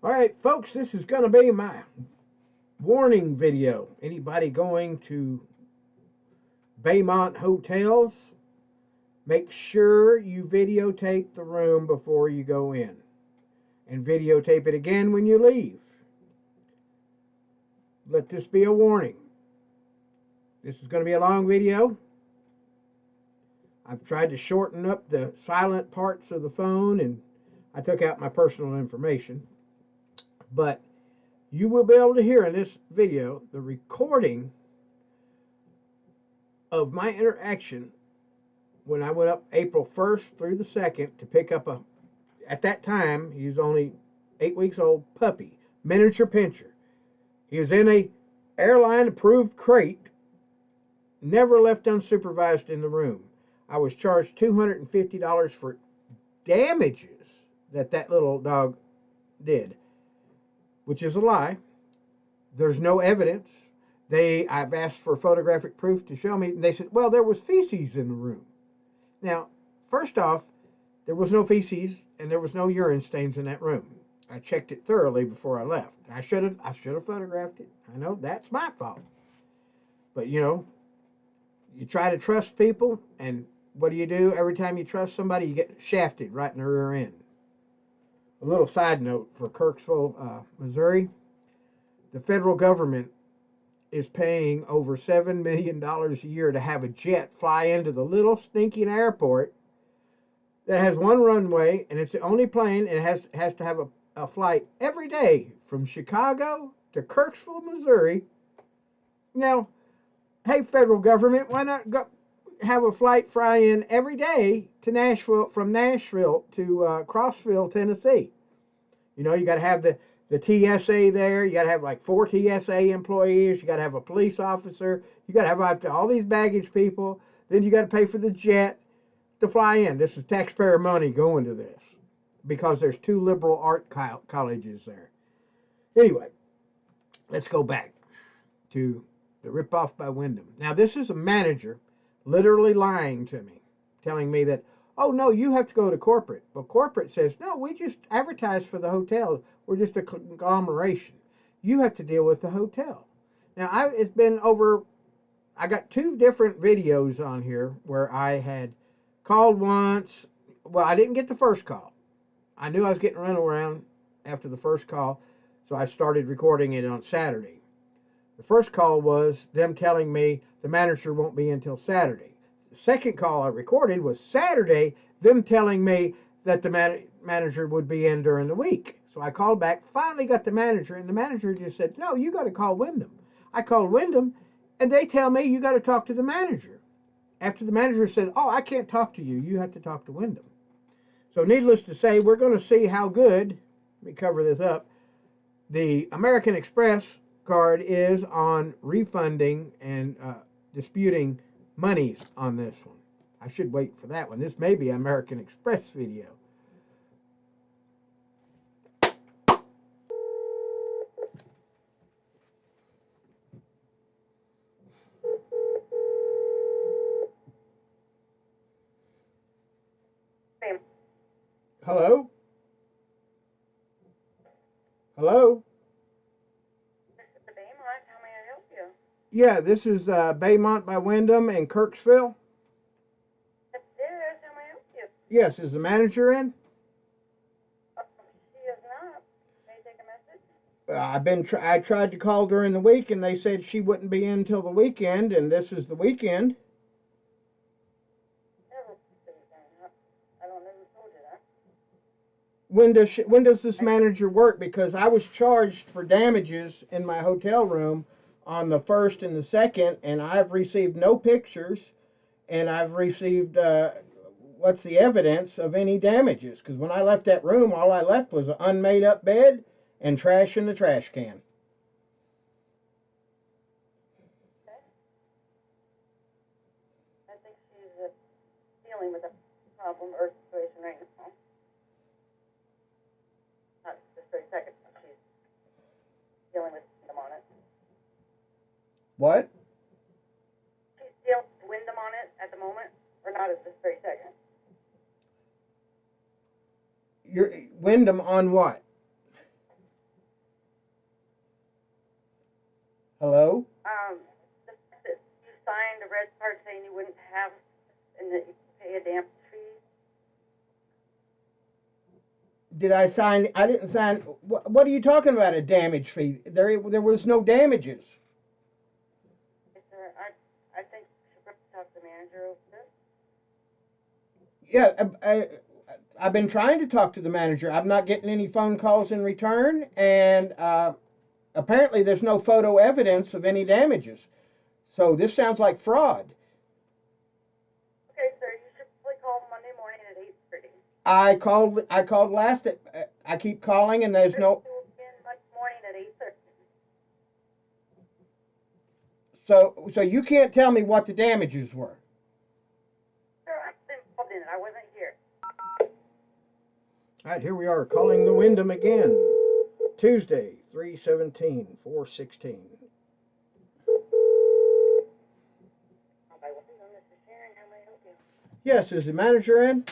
All right, folks, this is going to be my warning video. Anybody going to Baymont hotels, make sure you videotape the room before you go in and videotape it again when you leave. Let this be a warning. This is going to be a long video. I've tried to shorten up the silent parts of the phone, and I took out my personal information. But you will be able to hear in this video the recording of my interaction when I went up April 1st through the 2nd to pick up at that time, he was only 8 weeks old, puppy, miniature pinscher. He was in a airline approved crate, never left unsupervised in the room. I was charged $250 for damages that little dog did, which is a lie. There's no evidence. I've asked for photographic proof to show me, and they said, well, there was feces in the room. Now, first off, there was no feces and there was no urine stains in that room. I checked it thoroughly before I left. I should have photographed it. I know that's my fault. But you try to trust people, and what do? Every time you trust somebody, you get shafted right in the rear end. A little side note for Kirksville, Missouri, the federal government is paying over $7 million a year to have a jet fly into the little stinking airport that has one runway, and it's the only plane, and it has to have a flight every day from Chicago to Kirksville, Missouri. Now, hey, federal government, why not go have a flight fly in every day to Nashville, from Nashville to Crossville, Tennessee? You got to have the TSA there. You got to have like 4 TSA employees. You got to have a police officer. You got to have all these baggage people. Then you got to pay for the jet to fly in. This is taxpayer money going to this because there's 2 liberal art colleges there. Anyway, let's go back to the ripoff by Wyndham. Now, this is a manager literally lying to me, telling me that, oh, no, you have to go to corporate. But corporate says, no, we just advertise for the hotel. We're just a conglomeration. You have to deal with the hotel. Now, it's been over, I got 2 different videos on here where I had called once. Well, I didn't get the first call. I knew I was getting run around after the first call, so I started recording it on Saturday. The first call was them telling me the manager won't be until Saturday. The second call I recorded was Saturday, them telling me that the manager would be in during the week. So I called back, finally got the manager, and the manager just said, no, you got to call Wyndham. I called Wyndham, and they tell me you got to talk to the manager. After the manager said, oh, I can't talk to you. You have to talk to Wyndham. So needless to say, we're going to see how good, let me cover this up, the American Express card is on refunding and disputing monies on this one. I should wait for that one. This may be an American Express video. Hello? Hello? This is the Baymont. How may I help you? Yeah, this is Baymont by Wyndham in Kirksville. It is. How may I help you? Yes, is the manager in? She is not. May I take a message? I tried to call during the week, and they said she wouldn't be in until the weekend, and this is the weekend. Never received that. I don't know who told you that. When does this manager work? Because I was charged for damages in my hotel room on the 1st and the 2nd, and I've received no pictures, and I've received what's the evidence of any damages? Because when I left that room, all I left was an unmade up bed and trash in the trash can. Okay. I think she's dealing with a problem or situation right now. Not this very second. She's dealing with Wyndham on it. What? She's dealing with Wyndham on it at the moment, or not at this very second. Wyndham on what? Hello? The fact that you signed a red card saying you wouldn't have and that you pay a damage fee. Did I sign? I didn't sign. What are you talking about? A damage fee? There was no damages. Yes, sir. I think you should probably talk to the manager over this. Yeah, I've been trying to talk to the manager. I'm not getting any phone calls in return, and apparently there's no photo evidence of any damages. So this sounds like fraud. Okay, sir. You should probably call Monday morning at 8:30. I called last. I keep calling, and there's no. Monday morning at 8:30. So you can't tell me what the damages were. Sir, I was involved in it. I wasn't here. All right, here we are calling the Wyndham again. Tuesday, 3/17/4/16. By Wyndham, this is Sharon. How may I help you? Yes, is the manager in?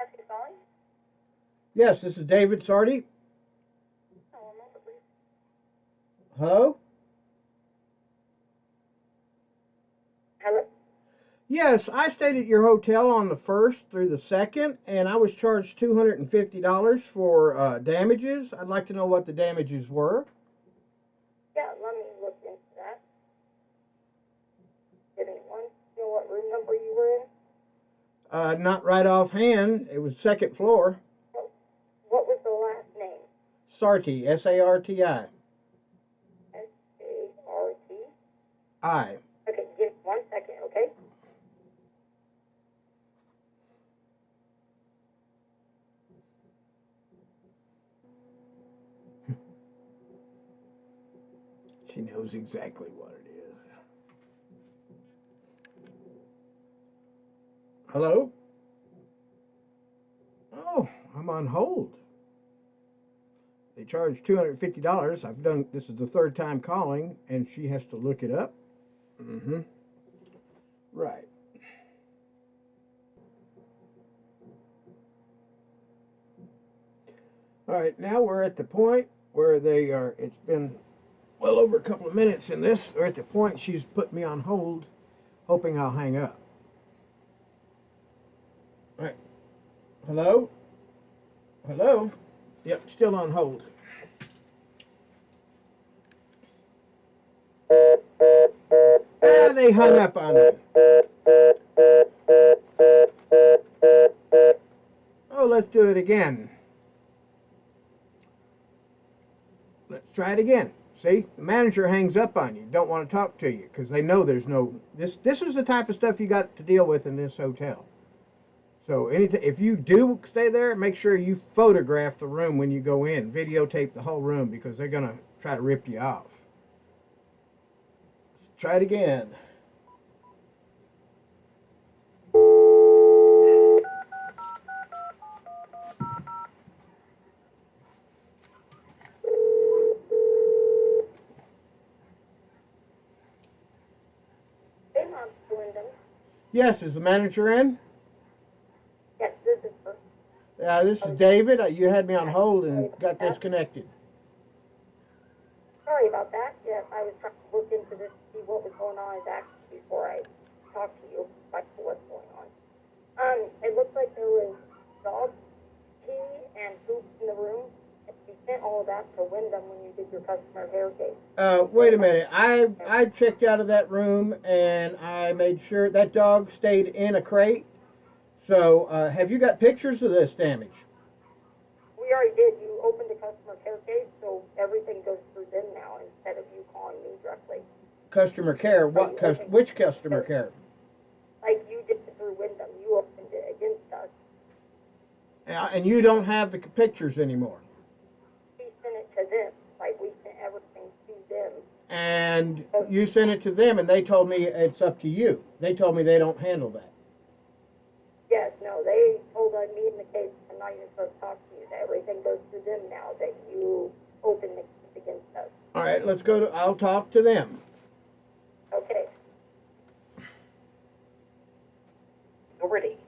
Ask who's calling? Yes, this is David Sardi. Oh, one moment, please. Hello? Hello? Yes, I stayed at your hotel on the 1st through the 2nd, and I was charged $250 for damages. I'd like to know what the damages were. Yeah, let me look into that. Give me one. You know what room number you were in? Not right offhand. It was second floor. What was the last name? Sarti, Sarti. S-A-R-T? I. Okay, give me 1 second, okay? She knows exactly what it is. Hello? Oh, I'm on hold. They charge $250. This is the third time calling, and she has to look it up. Mm-hmm. Right. All right, now we're at the point where it's been well over a couple of minutes in this. We're at the point she's put me on hold, hoping I'll hang up. All right. Hello? Hello? Yep, still on hold. They hung up on me. Oh, let's do it again. Let's try it again. See, the manager hangs up on you. Don't want to talk to you because they know there's no. This is the type of stuff you got to deal with in this hotel. So if you do stay there, make sure you photograph the room when you go in. Videotape the whole room because they're gonna try to rip you off. Let's try it again. Baymont, Wyndham. Yes, is the manager in? Yes, this is her. This is David. You had me on hold and got disconnected. Sorry about that. Yeah, I was trying to look into this to see what was going on exactly before I talked to you about what's going on. It looked like there was dog pee and poop in the room. You sent all of that to Wyndham when you did your customer care case. Wait a minute. I checked out of that room and I made sure that dog stayed in a crate. So have you got pictures of this damage? We already did. You opened a customer care case, so everything goes through them now instead of you calling me directly. Customer care? Which customer care? Like you did it through Wyndham. You opened it against us. And you don't have the pictures anymore. We sent it to them. Like we sent everything to them. And you sent it to them, and they told me it's up to you. They told me they don't handle that. Yes, no, they told me in the case I'm not even supposed to talk to you. That everything goes through them now. That you opened the case against us. All right, let's go to. I'll talk to them. Okay. Authority.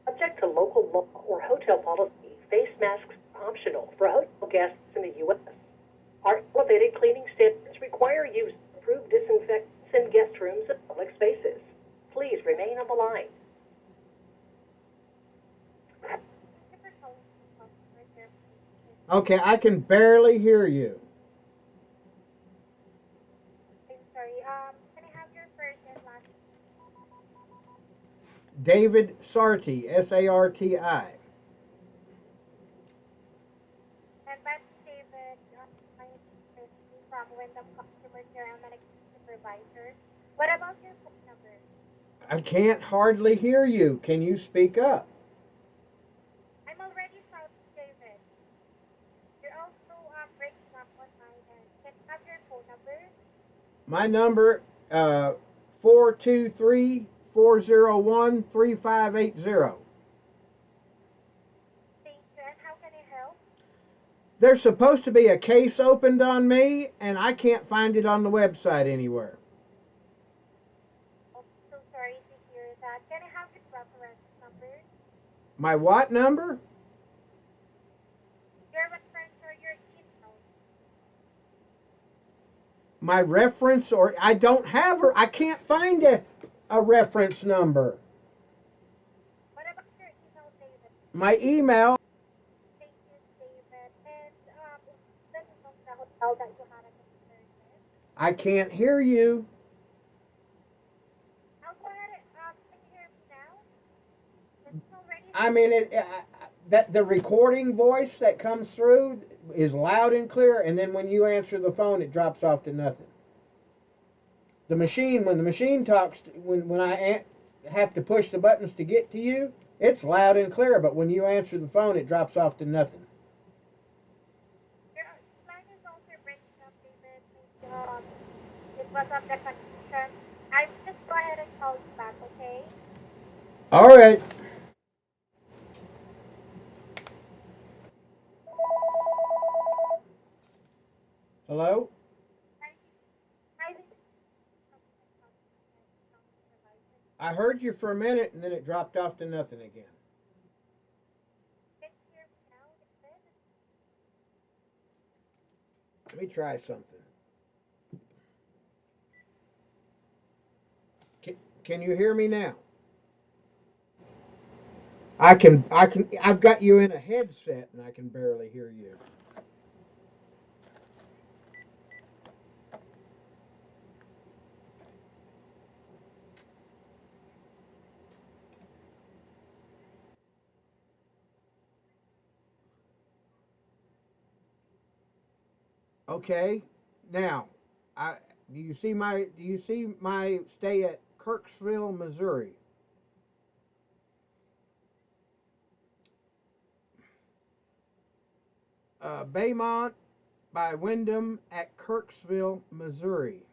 Subject to local law or hotel policy, face masks are optional for hotel guests in the U.S. Our elevated cleaning standards require use of approved disinfectants in guest rooms and public spaces. Please remain on the line. Okay, I can barely hear you. I'm sorry. Can I have your first and last David Sarti, Sarti. and that's David, my name is from Wyndham Customer Care. I'm an supervisor. What about your phone number? I can't hardly hear you. Can you speak up? I'm already sorry, David. You're also breaking up on my end. Can I have your phone number? My number, 423-401-3580. Thank you. And how can I help? There's supposed to be a case opened on me, and I can't find it on the website anywhere. Oh, so sorry to hear that. Can I have your reference number? My what number? Your reference or your email? My reference, or I don't have her. I can't find a reference number. What about your email, David? My email, Thank you, David. And let me know the hotel that you had a concern with. I can't hear you. I'll go ahead and can you hear me now? It's already I mean, that the recording voice that comes through is loud and clear, and then when you answer the phone, it drops off to nothing. The machine, when the machine talks, when I have to push the buttons to get to you, it's loud and clear, but when you answer the phone, it drops off to nothing. your line is also breaking up, David. It was of the connection. I will just go ahead and call you back, okay? All right. Hello? Hi, hi, this is I heard you for a minute, and then it dropped off to nothing again. can you hear me now, David? Let me try something. Can you hear me now? I've got you in a headset, and I can barely hear you. Okay. Now, do you see my stay at Kirksville, Missouri? Baymont by Wyndham at Kirksville, Missouri.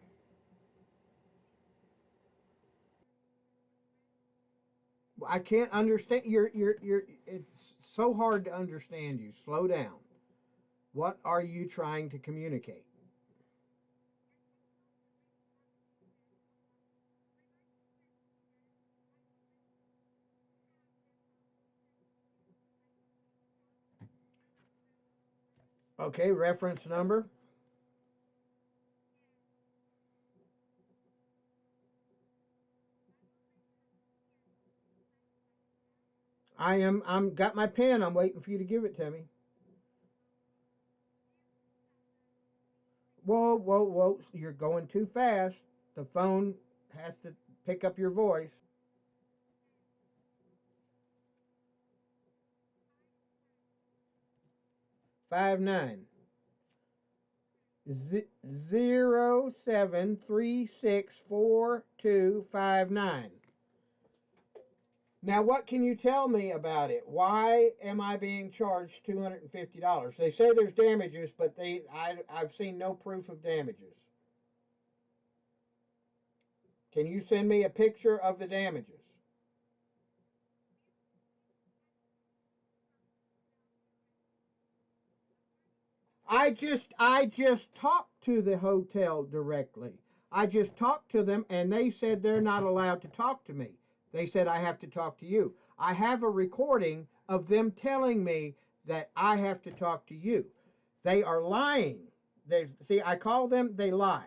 I can't understand. It's so hard to understand you. Slow down. What are you trying to communicate? Okay, reference number. I'm got my pen. I'm waiting for you to give it to me. Whoa, whoa, whoa. You're going too fast. The phone has to pick up your voice. 59 07364259. Now, what can you tell me about it? Why am I being charged $250? They say there's damages, but I've seen no proof of damages. Can you send me a picture of the damages? I just talked to the hotel directly. I just talked to them and they said they're not allowed to talk to me. They said I have to talk to you. I have a recording of them telling me that I have to talk to you. They are lying. They see, I call them, they lie.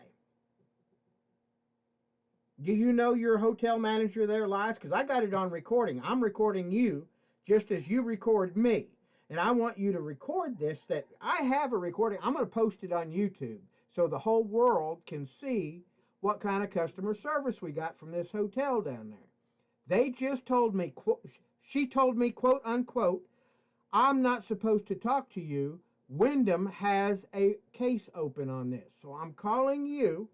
Do you know your hotel manager there lies? Because I got it on recording. I'm recording you just as you record me. And I want you to record this, that I have a recording. I'm going to post it on YouTube so the whole world can see what kind of customer service we got from this hotel down there. They just told me, she told me, quote unquote, I'm not supposed to talk to you. Wyndham has a case open on this. So I'm calling you.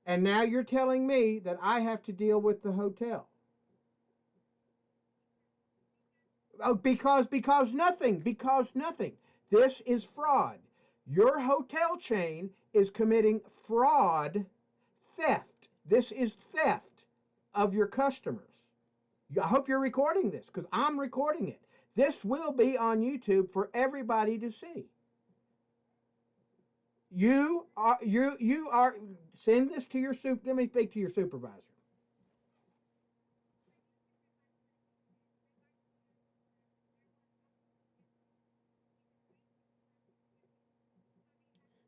And now you're telling me that I have to deal with the hotel. Oh, because nothing. This is fraud. Your hotel chain is committing fraud, theft. This is theft of your customers. I hope you're recording this because I'm recording it. This will be on YouTube for everybody to see. You are send this to your let me speak to your supervisor.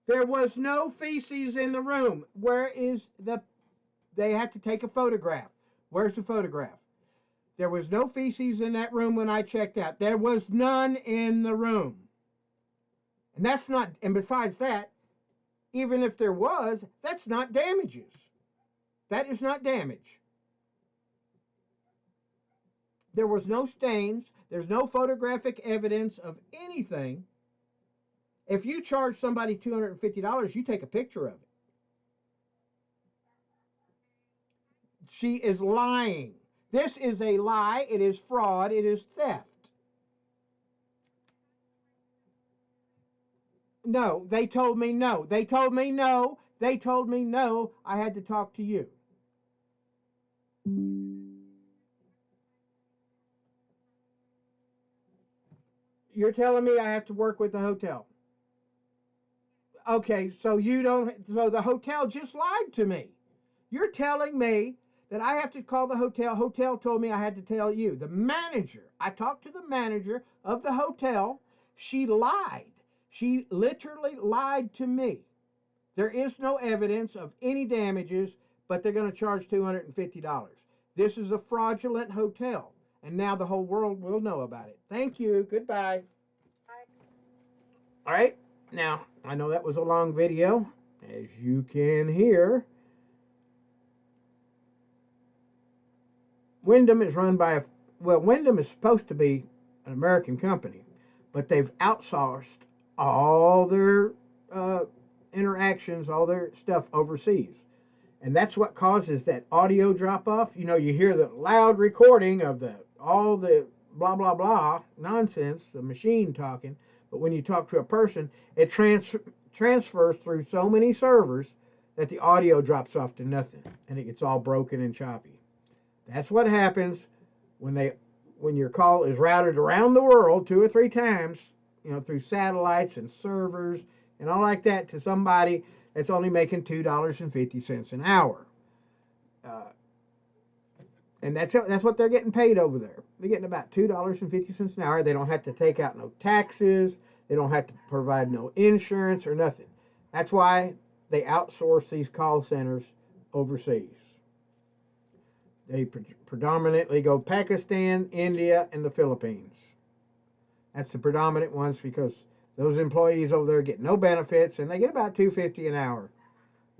There was no feces in the room. Where is they have to take a photograph. Where's the photograph? There was no feces in that room when I checked out. There was none in the room. And that's not, and besides that, even if there was, that's not damages. That is not damage. There was no stains. There's no photographic evidence of anything. If you charge somebody $250, you take a picture of it. She is lying. This is a lie. It is fraud. It is theft. No, they told me no. They told me no. They told me no. I had to talk to you. You're telling me I have to work with the hotel. Okay, so you don't, so the hotel just lied to me. You're telling me that I have to call the hotel. Hotel told me I had to tell you. The manager, I talked to the manager of the hotel. She lied. She literally lied to me. There is no evidence of any damages, but they're going to charge $250. This is a fraudulent hotel, and now the whole world will know about it. Thank you. Goodbye. All right. Now, I know that was a long video. As you can hear, Wyndham is run by Wyndham is supposed to be an American company, but they've outsourced all their interactions, all their stuff overseas. And that's what causes that audio drop off. You know, you hear the loud recording of all the blah blah blah nonsense, the machine talking, but when you talk to a person, it transfers through so many servers that the audio drops off to nothing and it gets all broken and choppy. That's what happens when your call is routed around the world 2 or 3 times, you know, through satellites and servers and all like that to somebody that's only making $2.50 an hour. And that's what they're getting paid over there. They're getting about $2.50 an hour. They don't have to take out no taxes. They don't have to provide no insurance or nothing. That's why they outsource these call centers overseas. They predominantly go Pakistan, India, and the Philippines. That's the predominant ones because those employees over there get no benefits and they get about $2.50 an hour.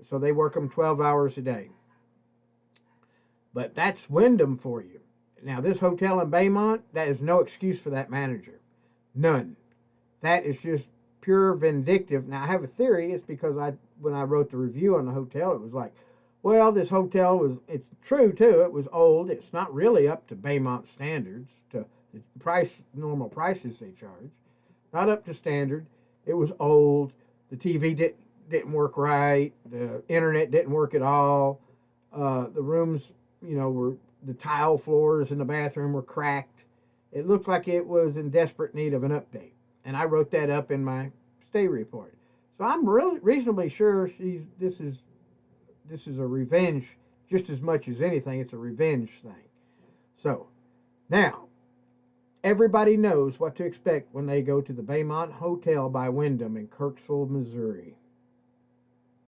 So they work them 12 hours a day. But that's Wyndham for you. Now, this hotel in Baymont, that is no excuse for that manager. None. That is just pure vindictive. Now, I have a theory. It's because when I wrote the review on the hotel, it was like, well, this hotel it's true, too. It was old. It's not really up to Baymont standards, to the normal prices they charge. Not up to standard. It was old. The TV didn't work right. The internet didn't work at all. The rooms, you know, the tile floors in the bathroom were cracked. It looked like it was in desperate need of an update. And I wrote that up in my stay report. So I'm really reasonably sure this is a revenge just as much as anything. It's a revenge thing. So now, everybody knows what to expect when they go to the Baymont Hotel by Wyndham in Kirksville, Missouri.